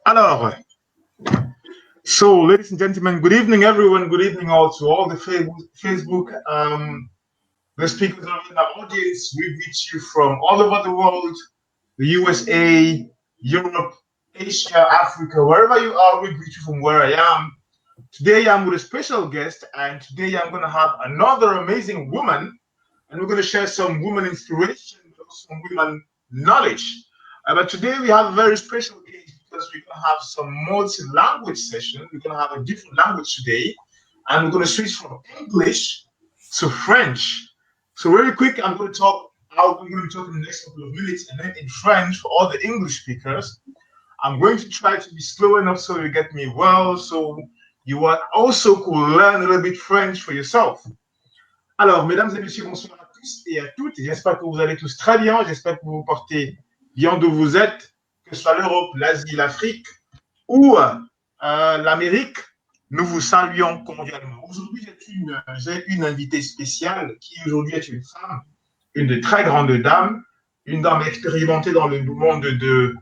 Alors, so ladies and gentlemen, good evening, everyone. Good evening, all to all the Facebook the speakers in our audience. We reach you from all over the world, the USA, Europe, Asia, Africa, wherever you are. We greet you from where I am. Today, I'm with a special guest, and today I'm going to have another amazing woman, and we're going to share some woman inspiration, some women knowledge. But today we have a very special case because we're going to have some multi-language session. We're going to have a different language today, and we're going to switch from English to French. So really quick, I'm going to talk out. We're going to talk in the next couple of minutes, and then in French for all the English speakers. I'm going to try to be slow enough so you get me well, so you are also could learn a little bit French for yourself. Alors, mesdames et messieurs, bonsoir à tous et à toutes. J'espère que vous allez tous très bien. J'espère que vous vous portez bien d'où vous êtes, que ce soit l'Europe, l'Asie, l'Afrique ou l'Amérique. Nous vous saluons cordialement. Aujourd'hui, j'ai une invitée spéciale qui aujourd'hui est une femme, une de très grande dame, une dame expérimentée dans le monde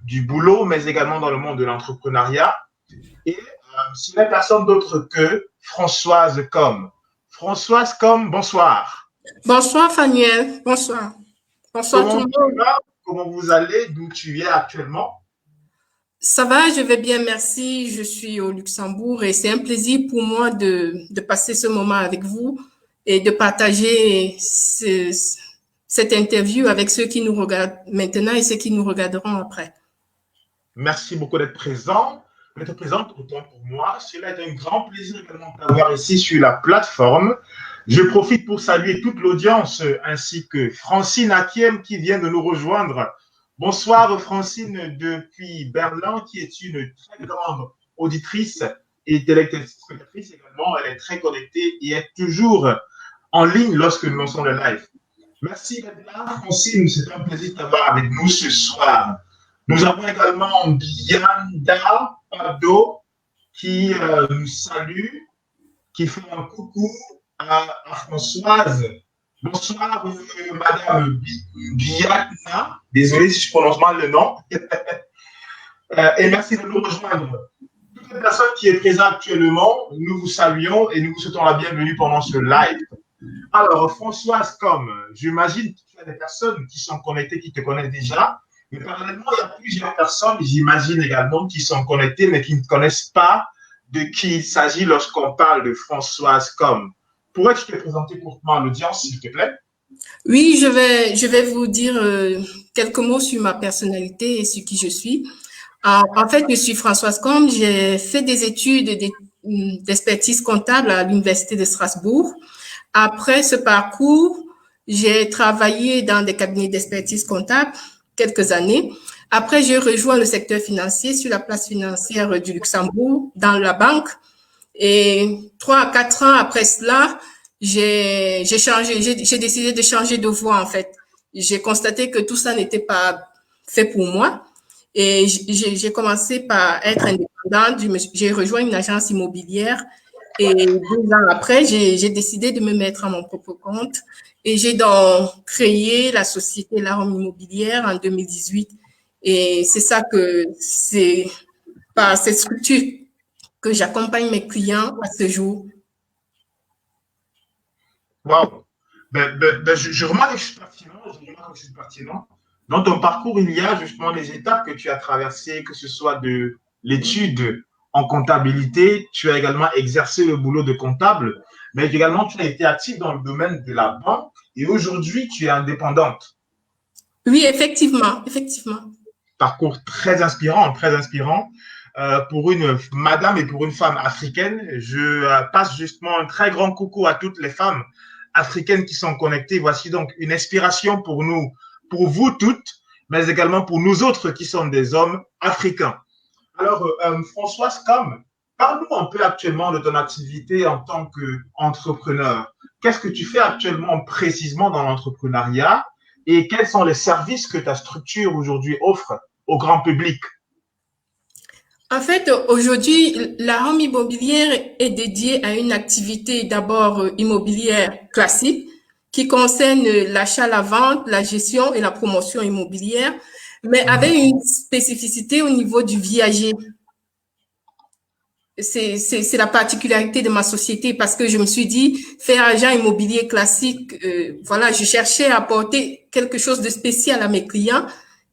du boulot, mais également dans le monde de l'entrepreneuriat. Et ce n'est personne d'autre que Françoise Combes. Françoise Combes, bonsoir. Bonsoir Faniel, bonsoir. Bonsoir Comment tout le monde. Comment vous allez, d'où tu es actuellement? Ça va, je vais bien, merci. Je suis au Luxembourg et c'est un plaisir pour moi de passer ce moment avec vous et de partager cette interview avec ceux qui nous regardent maintenant et ceux qui nous regarderont après. Merci beaucoup d'être présent. D'être présente autant pour moi. Cela est un grand plaisir également de t'avoir ici sur la plateforme. Je profite pour saluer toute l'audience ainsi que Francine Akiem qui vient de nous rejoindre. Bonsoir Francine depuis Berlin qui est une très grande auditrice et téléspectatrice également. Elle est très connectée et est toujours en ligne lorsque nous lançons le live. Merci d'être là Francine, c'est un plaisir de t'avoir avec nous ce soir. Nous avons également Bianda Pado qui nous salue, qui fait un coucou à Françoise. Bonsoir, Madame Biatna. Désolé si je prononce mal le nom. Et merci de nous rejoindre. Toutes les personnes qui sont présentes actuellement, nous vous saluons et nous vous souhaitons la bienvenue pendant ce live. Alors, Françoise Combes, j'imagine que tu as des personnes qui sont connectées, qui te connaissent déjà. Mais parallèlement, il y a plusieurs personnes, j'imagine également, qui sont connectées, mais qui ne connaissent pas de qui il s'agit lorsqu'on parle de Françoise Combes. Pourrais-tu te présenter courtement à l'audience, s'il te plaît? Oui, je vais vous dire quelques mots sur ma personnalité et sur qui je suis. En fait, je suis Françoise Combes. J'ai fait des études d'expertise comptable à l'Université de Strasbourg. Après ce parcours, j'ai travaillé dans des cabinets d'expertise comptable quelques années. Après, j'ai rejoint le secteur financier sur la place financière du Luxembourg, dans la banque. Et 3 à 4 ans après cela, j'ai décidé de changer de voie, en fait. J'ai constaté que tout ça n'était pas fait pour moi. Et j'ai commencé par être indépendante. J'ai rejoint une agence immobilière. Et 2 ans après, j'ai décidé de me mettre à mon propre compte. Et j'ai donc créé la société La Rome Immobilière en 2018. Et c'est ça que c'est par cette structure que j'accompagne mes clients à ce jour. Wow. Je remarque que je suis pertinent. Dans ton parcours, il y a justement les étapes que tu as traversées, que ce soit de l'étude en comptabilité, tu as également exercé le boulot de comptable, mais également tu as été actif dans le domaine de la banque et aujourd'hui tu es indépendante. Oui, effectivement. Parcours très inspirant, pour une madame et pour une femme africaine. Je passe justement un très grand coucou à toutes les femmes africaines qui sont connectées. Voici donc une inspiration pour nous, pour vous toutes, mais également pour nous autres qui sommes des hommes africains. Alors, Françoise Combes, parle-nous un peu actuellement de ton activité en tant qu'entrepreneur. Qu'est-ce que tu fais actuellement précisément dans l'entrepreneuriat et quels sont les services que ta structure aujourd'hui offre au grand public? En fait, aujourd'hui, la Rome Immobilière est dédiée à une activité d'abord immobilière classique qui concerne l'achat, la vente, la gestion et la promotion immobilière, mais avec une spécificité au niveau du viager. c'est la particularité de ma société parce que je me suis dit, faire agent immobilier classique, voilà, je cherchais à apporter quelque chose de spécial à mes clients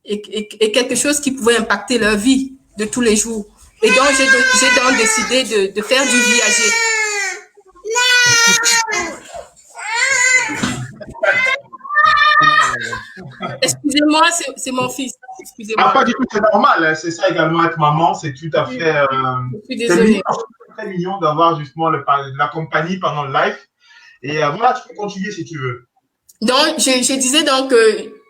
et quelque chose qui pouvait impacter leur vie de tous les jours. Et donc, j'ai donc décidé de faire du viager. Excusez-moi, c'est mon fils. Excusez-moi. Ah, pas du tout, c'est normal. Hein. C'est ça également être maman, c'est tout à fait. Je suis désolée. C'est très mignon d'avoir justement la compagnie pendant le live. Et voilà, tu peux continuer si tu veux. Donc, je disais donc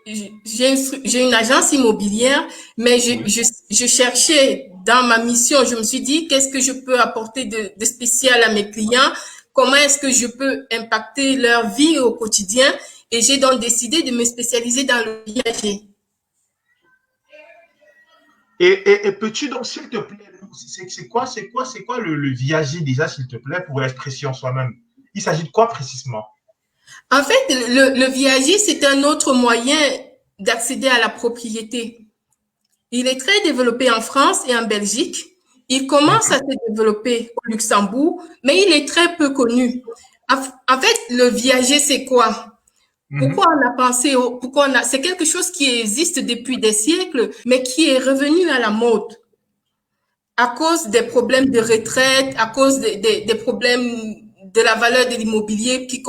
j'ai une agence immobilière, mais je cherchais dans ma mission, je me suis dit, qu'est-ce que je peux apporter de spécial à mes clients? Comment est-ce que je peux impacter leur vie au quotidien? Et j'ai donc décidé de me spécialiser dans le viager. Et peux-tu donc, s'il te plaît, c'est quoi le viager déjà, s'il te plaît, pour l'expression soi-même? Il s'agit de quoi précisément? En fait, le viager, c'est un autre moyen d'accéder à la propriété. Il est très développé en France et en Belgique. Il commence à se développer au Luxembourg, mais il est très peu connu. En fait, le viager, c'est quoi? Pourquoi on a pensé c'est quelque chose qui existe depuis des siècles, mais qui est revenu à la mode à cause des problèmes de retraite, à cause des problèmes de la valeur de l'immobilier qui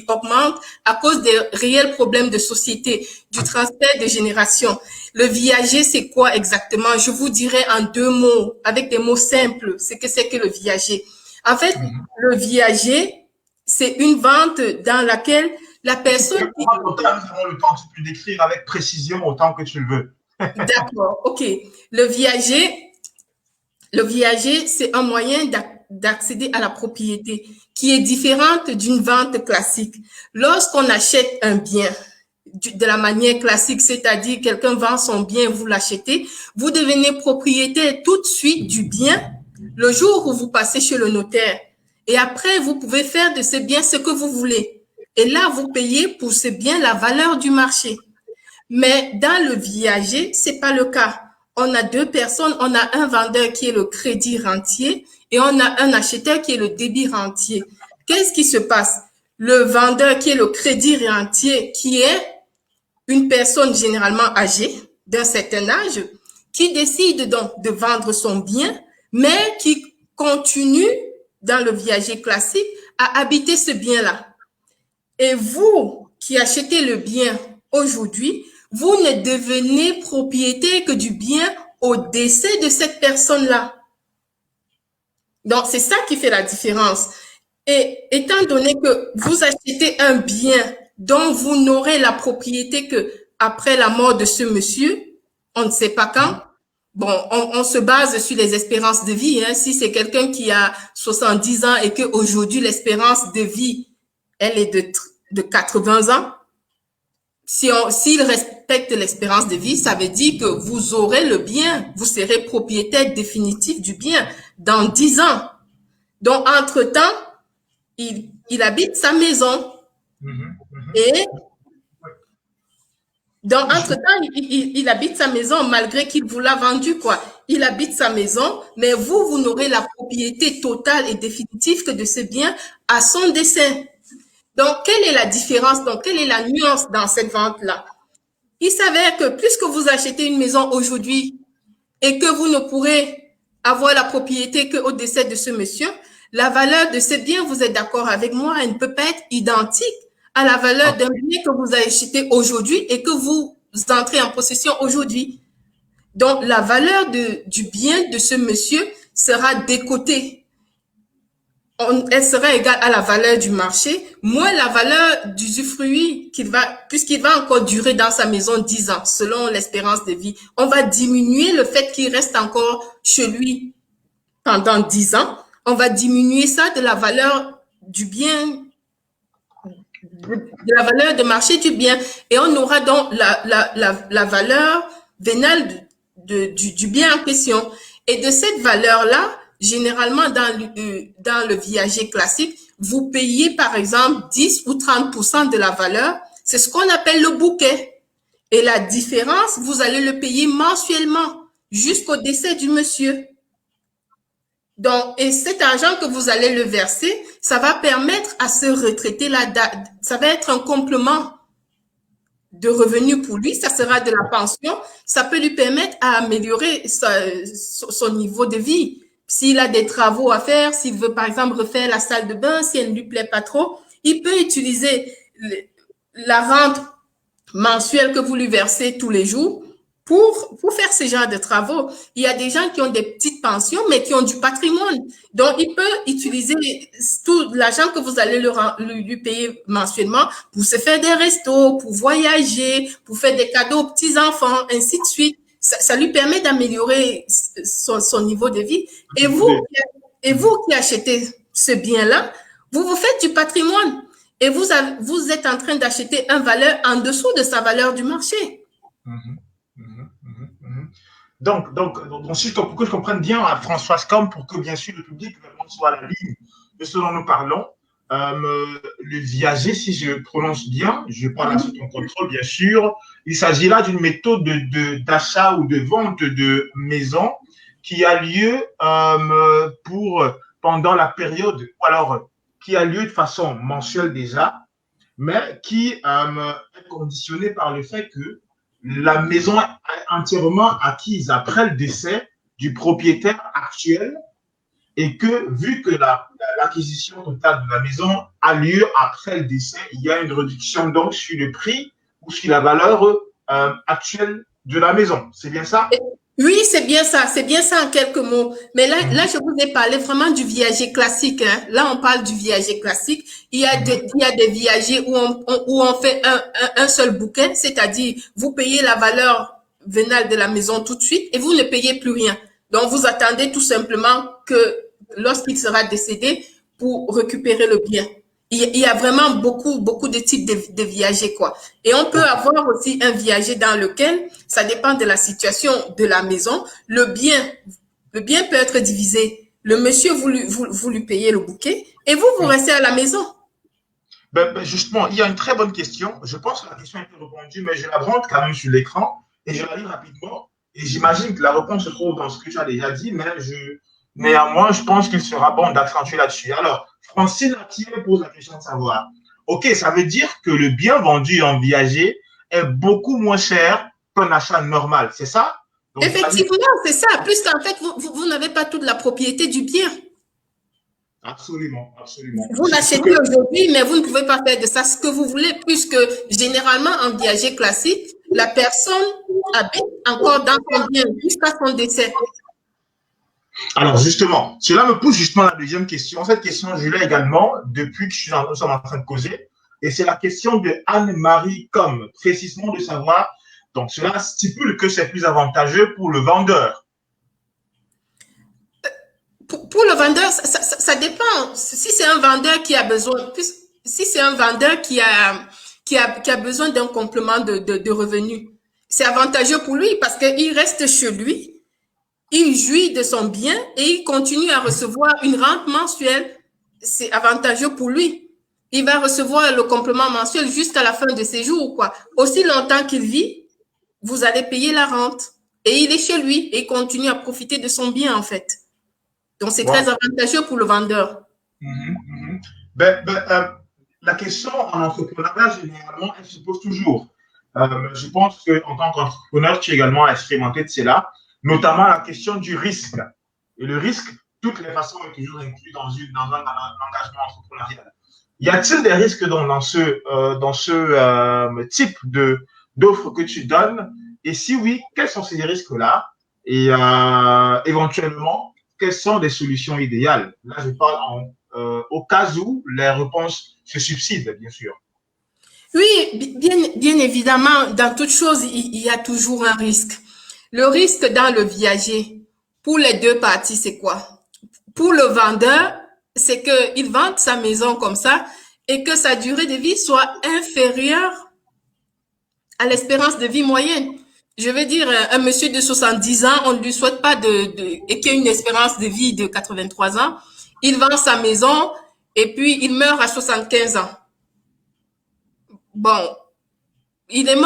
augmente, à cause des réels problèmes de société, du transfert de génération. Le viager, c'est quoi exactement? Je vous dirais en 2 mots, avec des mots simples, ce que c'est que le viager. En fait, le viager, c'est une vente dans laquelle la personne... Nous avons le temps, tu peux décrire avec précision autant que tu le veux. D'accord, ok. Le viager, c'est un moyen d'accéder à la propriété qui est différente d'une vente classique. Lorsqu'on achète un bien de la manière classique, c'est-à-dire quelqu'un vend son bien, vous l'achetez, vous devenez propriétaire tout de suite du bien le jour où vous passez chez le notaire. Et après, vous pouvez faire de ce bien ce que vous voulez. Et là, vous payez pour ce bien la valeur du marché. Mais dans le viager, c'est pas le cas. On a 2 personnes, on a un vendeur qui est le crédit rentier et on a un acheteur qui est le débit rentier. Qu'est-ce qui se passe? Le vendeur qui est le crédit rentier, qui est une personne généralement âgée, d'un certain âge, qui décide donc de vendre son bien, mais qui continue dans le viager classique à habiter ce bien-là. Et vous qui achetez le bien aujourd'hui, vous ne devenez propriétaire que du bien au décès de cette personne-là. Donc, c'est ça qui fait la différence. Et étant donné que vous achetez un bien dont vous n'aurez la propriété que après la mort de ce monsieur, on ne sait pas quand. Bon, on se base sur les espérances de vie. Hein. Si c'est quelqu'un qui a 70 ans et qu'aujourd'hui, l'espérance de vie, elle est de 80 ans, s'il respecte l'espérance de vie, ça veut dire que vous aurez le bien, vous serez propriétaire définitif du bien dans 10 ans. Donc, entre-temps, il habite sa maison. Et donc, entre-temps, il habite sa maison malgré qu'il vous l'a vendu, quoi. Il habite sa maison, mais vous n'aurez la propriété totale et définitive que de ce bien à son décès. Donc, quelle est la différence? Donc, quelle est la nuance dans cette vente-là? Il s'avère que puisque vous achetez une maison aujourd'hui et que vous ne pourrez avoir la propriété qu'au décès de ce monsieur, la valeur de ce bien, vous êtes d'accord avec moi, elle ne peut pas être identique à la valeur d'un bien que vous achetez aujourd'hui et que vous entrez en possession aujourd'hui. Donc, la valeur du bien de ce monsieur sera décotée. Elle sera égale à la valeur du marché, moins la valeur d'usufruit puisqu'il va encore durer dans sa maison 10 ans, selon l'espérance de vie. On va diminuer le fait qu'il reste encore chez lui pendant 10 ans. On va diminuer ça de la valeur du bien, de la valeur de marché du bien. Et on aura donc la valeur vénale du bien en question. Et de cette valeur-là, généralement, dans le viager classique, vous payez, par exemple, 10 ou 30% de la valeur. C'est ce qu'on appelle le bouquet. Et la différence, vous allez le payer mensuellement jusqu'au décès du monsieur. Donc, et cet argent que vous allez le verser, ça va permettre à se retraiter ça va être un complément de revenus pour lui, ça sera de la pension, ça peut lui permettre à améliorer son niveau de vie. S'il a des travaux à faire, s'il veut par exemple refaire la salle de bain, si elle ne lui plaît pas trop, il peut utiliser la rente mensuelle que vous lui versez tous les jours pour faire ce genre de travaux. Il y a des gens qui ont des petites pensions, mais qui ont du patrimoine. Donc, il peut utiliser tout l'argent que vous allez lui payer mensuellement pour se faire des restos, pour voyager, pour faire des cadeaux aux petits-enfants, ainsi de suite. Ça lui permet d'améliorer son niveau de vie. Et vous qui achetez ce bien-là, vous vous faites du patrimoine. Et vous êtes en train d'acheter une valeur en dessous de sa valeur du marché. Donc, si pour que je comprenne bien, Françoise Com, pour que bien sûr le public soit à la ligne de ce dont nous parlons, le viager, si je prononce bien, je parle sous ton contrôle, bien sûr, il s'agit là d'une méthode d'achat ou de vente de maison qui a lieu pendant la période, ou alors qui a lieu de façon mensuelle déjà, mais qui est conditionnée par le fait que la maison est entièrement acquise après le décès du propriétaire actuel et que vu que l'acquisition totale de la maison a lieu après le décès, il y a une réduction donc sur le prix ou sur la valeur actuelle de la maison. C'est bien ça? Oui, c'est bien ça en quelques mots. Mais là, je vous ai parlé vraiment du viager classique. Hein. Là, on parle du viager classique. Il y a des viagers où on fait un seul bouquet, c'est-à-dire vous payez la valeur vénale de la maison tout de suite et vous ne payez plus rien. Donc, vous attendez tout simplement que lorsqu'il sera décédé pour récupérer le bien. Il y a vraiment beaucoup de types de viagers, quoi. Et on peut avoir aussi un viager dans lequel, ça dépend de la situation de la maison, le bien peut être divisé. Le monsieur, vous lui payez le bouquet et vous restez à la maison. Justement, il y a une très bonne question. Je pense que la question a été répondue, mais je la rentre quand même sur l'écran et je la lis rapidement. Et j'imagine que la réponse se trouve dans ce que tu as déjà dit, mais néanmoins, je pense qu'il sera bon d'accentuer là-dessus. Alors, Francine me pose la question de savoir, ok, ça veut dire que le bien vendu en viager est beaucoup moins cher qu'un achat normal, c'est ça? Donc, effectivement, c'est ça. Plus qu'en fait, vous n'avez pas toute la propriété du bien. Absolument, absolument. Vous l'achetez aujourd'hui, mais vous ne pouvez pas faire de ça ce que vous voulez, puisque généralement, en viager classique, la personne habite encore dans son bien jusqu'à son décès. Alors justement, cela me pousse justement à la deuxième question. Cette question, je l'ai également depuis que nous sommes en train de causer. Et c'est la question de Anne-Marie Com, précisément de savoir, donc cela stipule que c'est plus avantageux pour le vendeur. Pour le vendeur, ça dépend. Si c'est un vendeur qui a besoin, si c'est un vendeur qui a besoin d'un complément de revenus, c'est avantageux pour lui parce qu'il reste chez lui. Il jouit de son bien et il continue à recevoir une rente mensuelle. C'est avantageux pour lui. Il va recevoir le complément mensuel jusqu'à la fin de ses jours, quoi. Aussi longtemps qu'il vit, vous allez payer la rente. Et il est chez lui et il continue à profiter de son bien, en fait. Donc, c'est très avantageux pour le vendeur. La question en entrepreneuriat, généralement, elle se pose toujours. Je pense qu'en tant qu'entrepreneur, tu es également expérimenté de cela, notamment la question du risque. Et le risque, toutes les façons, est toujours inclus dans un engagement entrepreneurial. Y a-t-il des risques dans ce type d'offre que tu donnes? Et si oui, quels sont ces risques-là? Et éventuellement, quelles sont des solutions idéales? Là, je parle au cas où les réponses se subsident, bien sûr. Oui, bien évidemment, dans toute chose, il y a toujours un risque. Le risque dans le viager, pour les deux parties, c'est quoi? Pour le vendeur, c'est qu'il vende sa maison comme ça et que sa durée de vie soit inférieure à l'espérance de vie moyenne. Je veux dire, un monsieur de 70 ans, on ne lui souhaite pas et qu'il ait une espérance de vie de 83 ans. Il vend sa maison et puis il meurt à 75 ans. Bon, il est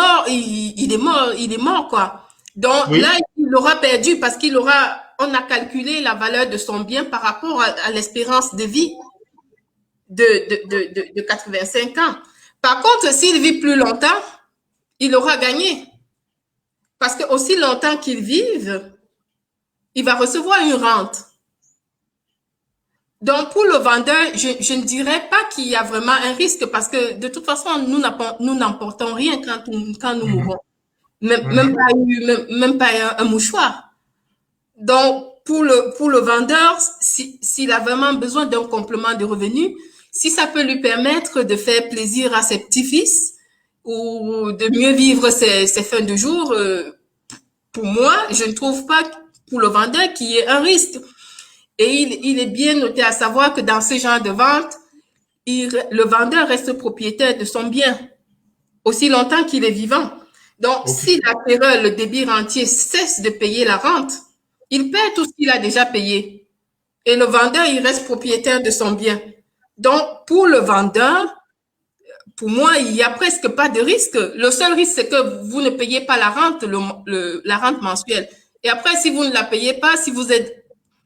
mort, quoi. Donc oui. Là, il aura perdu parce qu'il aura on a calculé la valeur de son bien par rapport à l'espérance de vie de 85 ans. Par contre, s'il vit plus longtemps, il aura gagné. Parce que aussi longtemps qu'il vive, il va recevoir une rente. Donc, pour le vendeur, je ne dirais pas qu'il y a vraiment un risque parce que de toute façon, nous n'emportons rien quand nous mourons. Même pas un mouchoir. Donc, pour le vendeur, s'il a vraiment besoin d'un complément de revenus, si ça peut lui permettre de faire plaisir à ses petits-fils ou de mieux vivre ses fins de jour, pour moi, je ne trouve pas pour le vendeur qu'il y ait un risque. Et il est bien noté à savoir que dans ce genre de vente, le vendeur reste propriétaire de son bien aussi longtemps qu'il est vivant. Donc, si l'acquéreur, le débit rentier, cesse de payer la rente, il perd tout ce qu'il a déjà payé. Et le vendeur, il reste propriétaire de son bien. Donc, pour le vendeur, pour moi, il n'y a presque pas de risque. Le seul risque, c'est que vous ne payez pas la rente, la rente mensuelle. Et après, si vous ne la payez pas, si vous êtes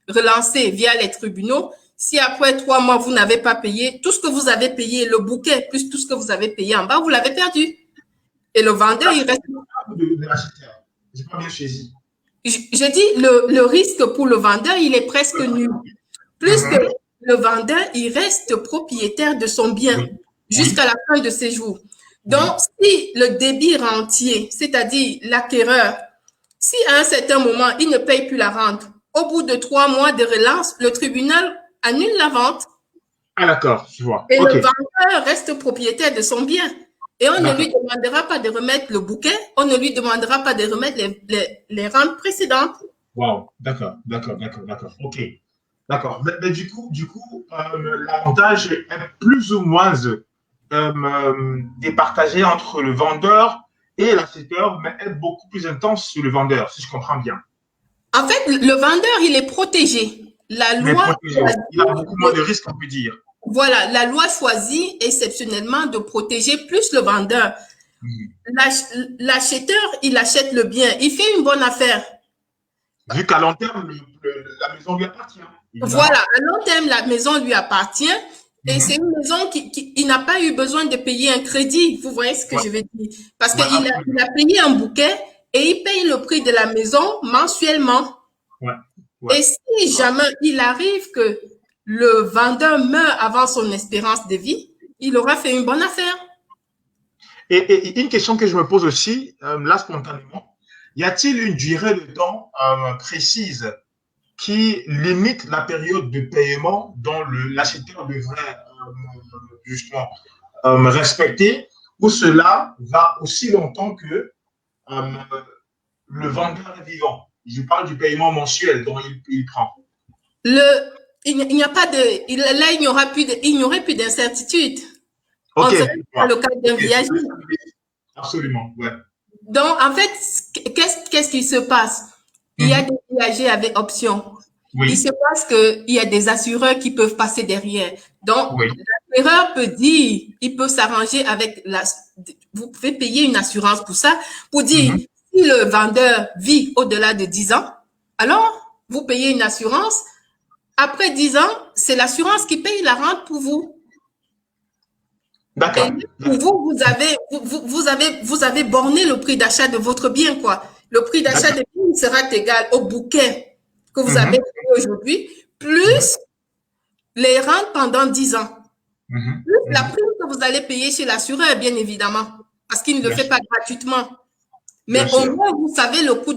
relancé via les tribunaux, si après 3 mois, vous n'avez pas payé, tout ce que vous avez payé, le bouquet, plus tout ce que vous avez payé en bas, vous l'avez perdu. Et le vendeur, il reste... J'ai pas bien saisi. Je dis, le risque pour le vendeur, il est presque nul. Plus que le vendeur, il reste propriétaire de son bien jusqu'à la fin de ses jours. Donc, si le débit rentier, c'est-à-dire l'acquéreur, si à un certain moment, il ne paye plus la rente, au bout de 3 mois de relance, le tribunal annule la vente. Ah, d'accord, je vois. Et le vendeur reste propriétaire de son bien. Et on ne lui demandera pas de remettre le bouquet, on ne lui demandera pas de remettre les rentes précédentes. Wow, d'accord. Ok, d'accord. Mais du coup, l'avantage est plus ou moins départagé entre le vendeur et l'acheteur, mais est beaucoup plus intense sur le vendeur, si je comprends bien. En fait, le vendeur, il est protégé. La loi, il a beaucoup moins de risques, on peut dire. Voilà, la loi choisit exceptionnellement de protéger plus le vendeur. L'acheteur, il achète le bien, il fait une bonne affaire. Vu qu'à long terme, la maison lui appartient. Voilà, à long terme, la maison lui appartient. Et c'est une maison il n'a pas eu besoin de payer un crédit. Vous voyez ce que je veux dire? Parce qu'il a payé un bouquet et il paye le prix de la maison mensuellement. Et si jamais il arrive que le vendeur meurt avant son espérance de vie, il aura fait une bonne affaire. Et une question que je me pose aussi, là spontanément, y a-t-il une durée de temps précise qui limite la période de paiement dont l'acheteur devrait justement respecter, ou cela va aussi longtemps que le vendeur est vivant? Je parle du paiement mensuel dont il prend. Il n'y a pas de, là, il n'y aurait plus d'incertitude. On serait dans le cadre d'un viager. Absolument, ouais. Donc, en fait, qu'est-ce qui se passe? Il y a des viagers avec option. Il se passe qu'il y a des assureurs qui peuvent passer derrière. Donc, l'assureur peut dire, il peut s'arranger avec vous pouvez payer une assurance pour ça, pour dire, si le vendeur vit au-delà de 10 ans, alors, vous payez une assurance. Après 10 ans, c'est l'assurance qui paye la rente pour vous. D'accord. Et pour vous avez borné le prix d'achat de votre bien, quoi. Le prix d'achat de bien sera égal au bouquet que vous avez aujourd'hui, plus les rentes pendant 10 ans. Plus la prime que vous allez payer chez l'assureur, bien évidemment, parce qu'il ne le fait pas gratuitement. Mais au moins, vous savez le coût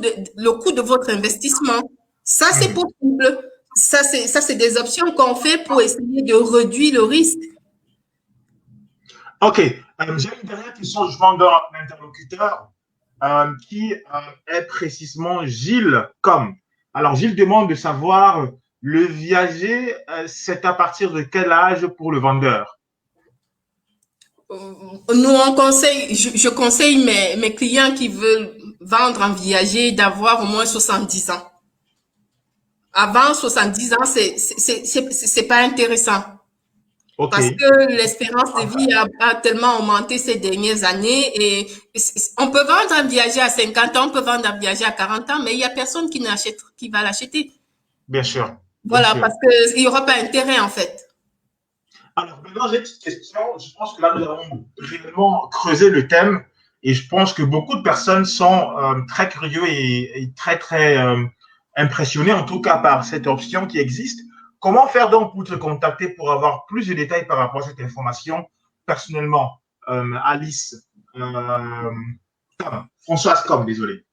de votre investissement. Ça, c'est possible. Ça, c'est des options qu'on fait pour essayer de réduire le risque. OK. J'ai une dernière question, je demande à l'interlocuteur qui est précisément Gilles Com. Alors, Gilles demande de savoir le viager, c'est à partir de quel âge pour le vendeur? Nous, on conseille, je conseille mes clients qui veulent vendre un viager d'avoir au moins 70 ans. Avant 70 ans, c'est pas intéressant. Parce que l'espérance de vie a tellement augmenté ces dernières années et on peut vendre un viager à 50 ans, on peut vendre un viager à 40 ans, mais il y a personne qui va l'acheter. Bien sûr. Bien Voilà, sûr. parce qu'il n'y aura pas intérêt, en fait. Alors, maintenant, j'ai une petite question. Je pense que là, nous avons réellement creusé le thème et je pense que beaucoup de personnes sont très curieux et très, très impressionnés, en tout cas, par cette option qui existe. Comment faire donc pour te contacter pour avoir plus de détails par rapport à cette information personnellement, Alice, euh, Françoise Com, désolé.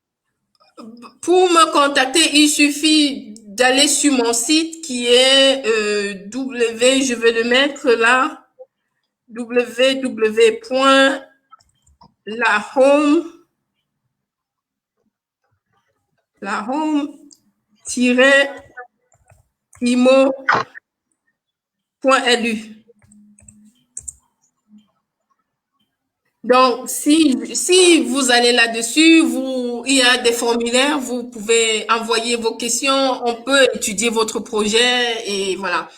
Pour me contacter, il suffit d'aller sur mon site qui est je vais le mettre là, www.lahome, lahome-imo.lu. Donc, si vous allez là-dessus, il y a des formulaires, vous pouvez envoyer vos questions, on peut étudier votre projet et voilà.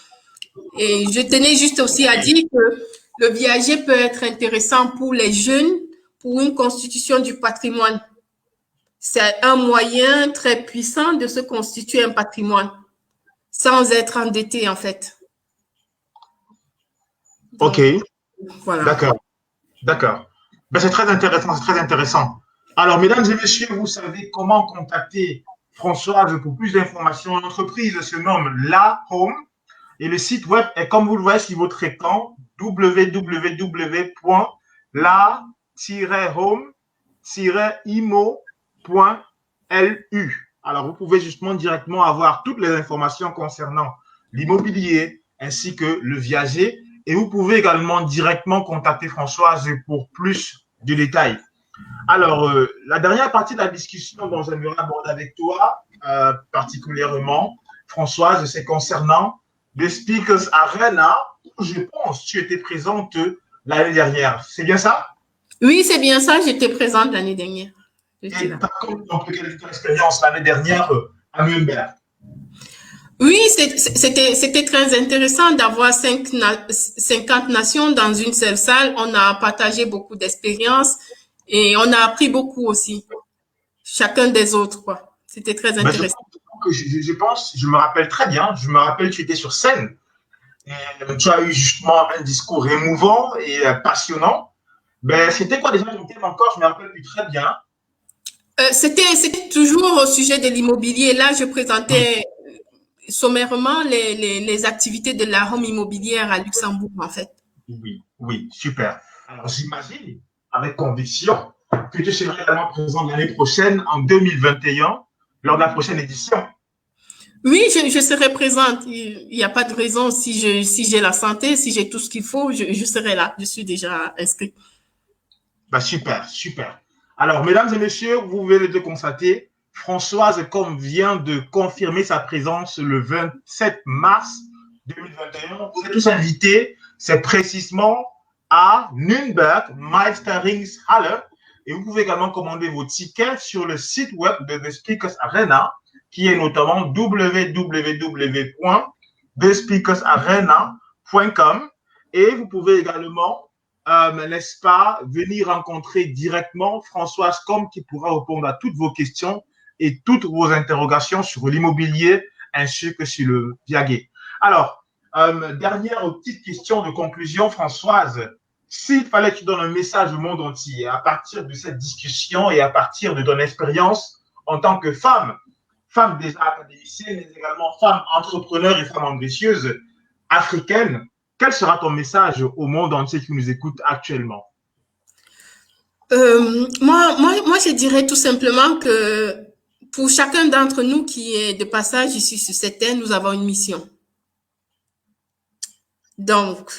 Et je tenais juste aussi à dire que le viager peut être intéressant pour les jeunes, pour une constitution du patrimoine. C'est un moyen très puissant de se constituer un patrimoine sans être endetté, en fait. OK, Donc, voilà. d'accord, d'accord. Ben, c'est très intéressant, c'est très intéressant. Alors, mesdames et messieurs, vous savez comment contacter Françoise pour plus d'informations. L'entreprise se nomme La Home et le site web est, comme vous le voyez sur votre écran, www.la-home-imo.lu. Alors, vous pouvez justement directement avoir toutes les informations concernant l'immobilier ainsi que le viager. Et vous pouvez également directement contacter Françoise pour plus de détails. Alors, la dernière partie de la discussion dont j'aimerais aborder avec toi, particulièrement, Françoise, c'est concernant le Speakers Arena, où je pense que tu étais présente l'année dernière. C'est bien ça? Oui, c'est bien ça, j'étais présente l'année dernière. J'étais Et là. par contre, on peut quelle expérience l'année dernière à Nuremberg? Oui, c'était très intéressant d'avoir 50 nations dans une seule salle. On a partagé beaucoup d'expériences et on a appris beaucoup aussi, chacun des autres, quoi. C'était très Ben, intéressant. je pense, je me rappelle très bien, je me rappelle que tu étais sur scène. Et tu as eu justement un discours émouvant et passionnant. Ben, c'était quoi déjà ton thème encore? Je me rappelle plus très bien. C'était toujours au sujet de l'immobilier. Là, je Oui, présentais sommairement les activités de la home immobilière à Luxembourg, en fait. oui, oui, super. Alors, j'imagine avec conviction que tu seras également présent l'année prochaine, en 2021, lors de la prochaine édition. Oui, je serai présente. Il n'y a pas de raison. Si j'ai la santé, si j'ai tout ce qu'il faut, je serai là. Je suis déjà inscrite. Bah, super, super. Alors, mesdames et messieurs, vous venez de constater, Françoise comme vient de confirmer sa présence le 27 mars 2021. Vous êtes tous invités, c'est précisément à Nürnberg, Meisterungshalle. Et vous pouvez également commander vos tickets sur le site web de The Speakers Arena, qui est notamment www.thespeakersarena.com. Et vous pouvez également n'est-ce pas, venir rencontrer directement Françoise Com qui pourra répondre à toutes vos questions et toutes vos interrogations sur l'immobilier ainsi que sur le viager. Alors, dernière petite question de conclusion, Françoise. S'il fallait que tu donnes un message au monde entier à partir de cette discussion et à partir de ton expérience en tant que femme, femme déjà académicienne, mais également femme entrepreneur et femme ambitieuse africaine, quel sera ton message au monde entier qui nous écoute actuellement? Moi, je dirais tout simplement que pour chacun d'entre nous qui est de passage ici sur cette terre, nous avons une mission. Donc,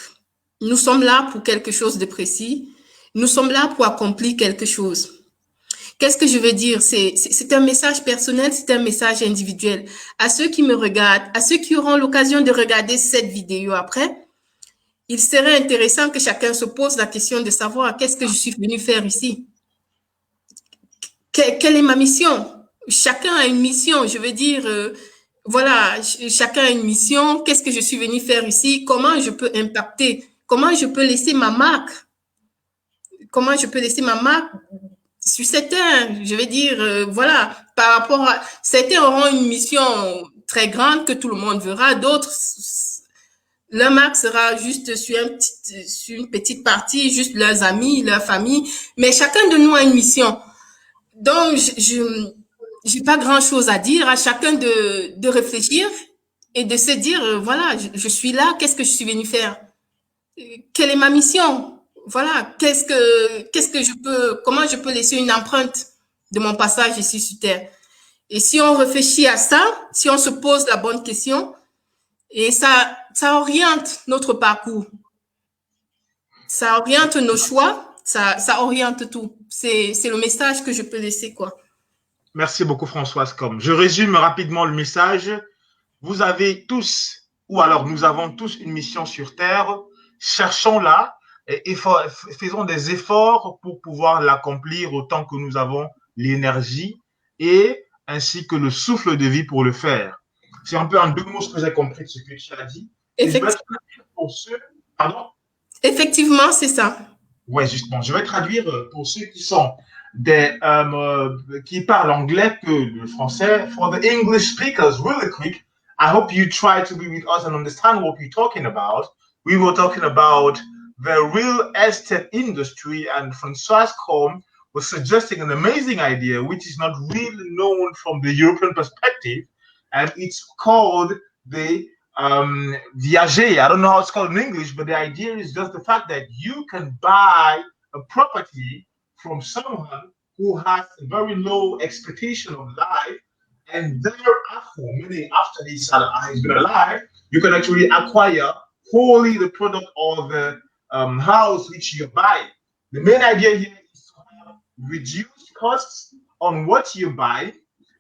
nous sommes là pour quelque chose de précis. Nous sommes là pour accomplir quelque chose. Qu'est-ce que je veux dire? C'est un message personnel, c'est un message individuel. À ceux qui me regardent, à ceux qui auront l'occasion de regarder cette vidéo après, il serait intéressant que chacun se pose la question de savoir qu'est-ce que je suis venu faire ici? Quelle est ma mission? Chacun a une mission, je veux dire, voilà, chacun a une mission. Qu'est-ce que je suis venu faire ici? Comment je peux impacter? Comment je peux laisser ma marque? Comment je peux laisser ma marque sur cette terre? Je veux dire, voilà, par rapport à certains auront une mission très grandes que tout le monde verra. D'autres, leur marque sera juste sur une petite partie, juste leurs amis, leur famille. Mais chacun de nous a une mission. Donc, je j'ai pas grand-chose à dire. À chacun de réfléchir et de se dire, voilà, je suis là. Qu'est-ce que je suis venu faire? Quelle est ma mission? Voilà, comment je peux laisser une empreinte de mon passage ici sur Terre? Et si on réfléchit à ça, si on se pose la bonne question, et ça oriente notre parcours, ça oriente nos choix, ça oriente tout. C'est le message que je peux laisser, quoi. Merci beaucoup, Françoise Com. Je résume rapidement le message. Vous avez tous, ou alors nous avons tous une mission sur Terre. Cherchons-la et faisons des efforts pour pouvoir l'accomplir autant que nous avons l'énergie et ainsi que le souffle de vie pour le faire. C'est un peu en 2 mots ce que j'ai compris de ce que tu as dit. Et je vais traduire pour ceux… Pardon? Effectivement, c'est ça. Ouais, justement. Je vais traduire pour ceux qui sont qui parlent anglais que le français. For the English speakers, really quick, I hope you try to be with us and understand what we're talking about. We were talking about the real estate industry, and Françoise Com was suggesting an amazing idea, which is not really known from the European perspective, and it's called the viager. I don't know how it's called in English, but the idea is just the fact that you can buy a property from someone who has a very low expectation of life, and thereafter, meaning after he's been alive, you can actually acquire wholly the product or the house which you buy. The main idea here is to have reduced costs on what you buy,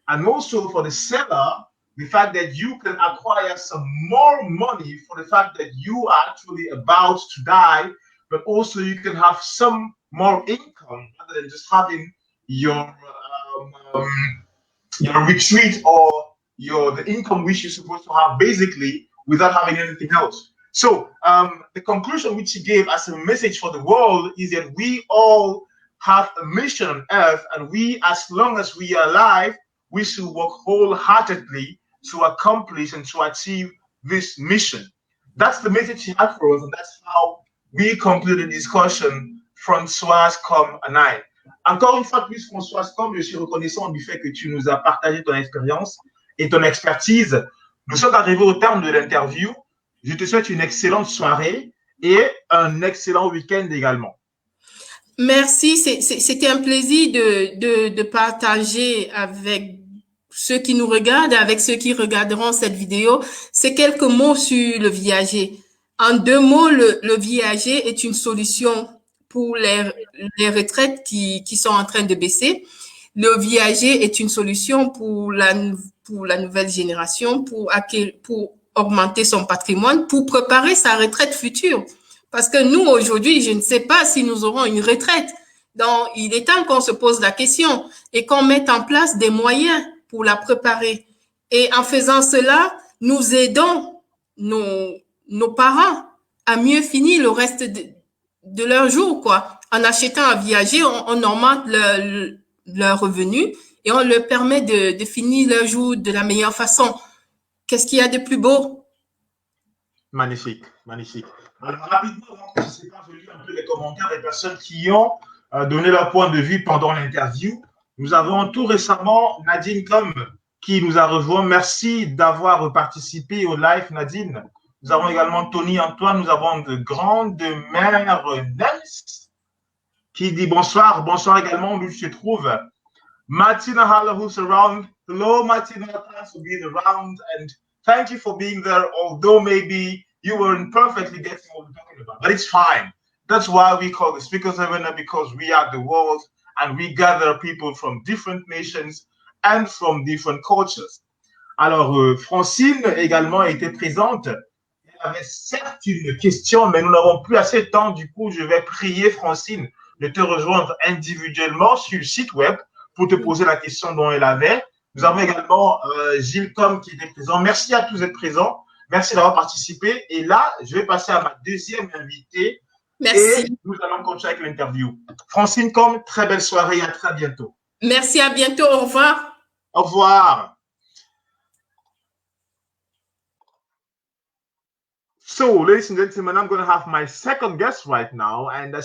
and also for the seller, the fact that you can acquire some more money for the fact that you are actually about to die, but also you can have some more income rather than just having your retreat or the income which you're supposed to have basically without having anything else. So the conclusion which he gave as a message for the world is that we all have a mission on earth, and we, as long as we are alive, we should work wholeheartedly to accomplish and to achieve this mission. That's the message he had for us, and that's how we concluded the discussion, Françoise Com and I. Encore une fois de plus, Françoise Com, je suis reconnaissant du fait que tu nous as partagé ton expérience et ton expertise. Nous sommes arrivés au terme de l'interview. Je te souhaite une excellente soirée et un excellent week-end également. Merci, c'était un plaisir de partager avec ceux qui nous regardent, avec ceux qui regarderont cette vidéo. C'est quelques mots sur le viager. En 2 mots, le viager est une solution pour les retraites qui sont en train de baisser. Le viager est une solution pour la nouvelle génération, pour augmenter son patrimoine, pour préparer sa retraite future. Parce que nous, aujourd'hui, je ne sais pas si nous aurons une retraite. Donc, il est temps qu'on se pose la question et qu'on mette en place des moyens pour la préparer. Et en faisant cela, nous aidons nos parents à mieux finir le reste de leur jour, quoi. En achetant un viager, on augmente leur revenu et on leur permet de finir leur jour de la meilleure façon. Qu'est-ce qu'il y a de plus beau? Magnifique, magnifique. Alors, rapidement, je ne sais pas, je lis un peu les commentaires des personnes qui ont donné leur point de vue pendant l'interview. Nous avons tout récemment Nadine Com qui nous a rejoint. Merci d'avoir participé au live, Nadine. Nous avons également Tony Antoine. Nous avons de grandes mères Nice qui dit bonsoir. Bonsoir également d'où je te trouve. Martina Haller, who's around. Hello, Martina. Thanks for being around and thank you for being there, although maybe you weren't perfectly getting what we're talking about, but it's fine. That's why we call the Speakers Arena, because we are the world and we gather people from different nations and from different cultures. Alors, Francine également était présente. Elle avait certes une question, mais nous n'avons plus assez de temps. Du coup, je vais prier Francine de te rejoindre individuellement sur le site web pour te poser la question dont elle avait. Nous avons également Gilles Com qui était présent. Merci à tous d'être présents. Merci d'avoir participé. Et là, je vais passer à ma deuxième invitée. Merci. Et nous allons continuer avec l'interview. Francine Com, très belle soirée et à très bientôt. Merci, à bientôt. Au revoir. Au revoir. So, ladies and gentlemen, I'm going to have my second guest right now, and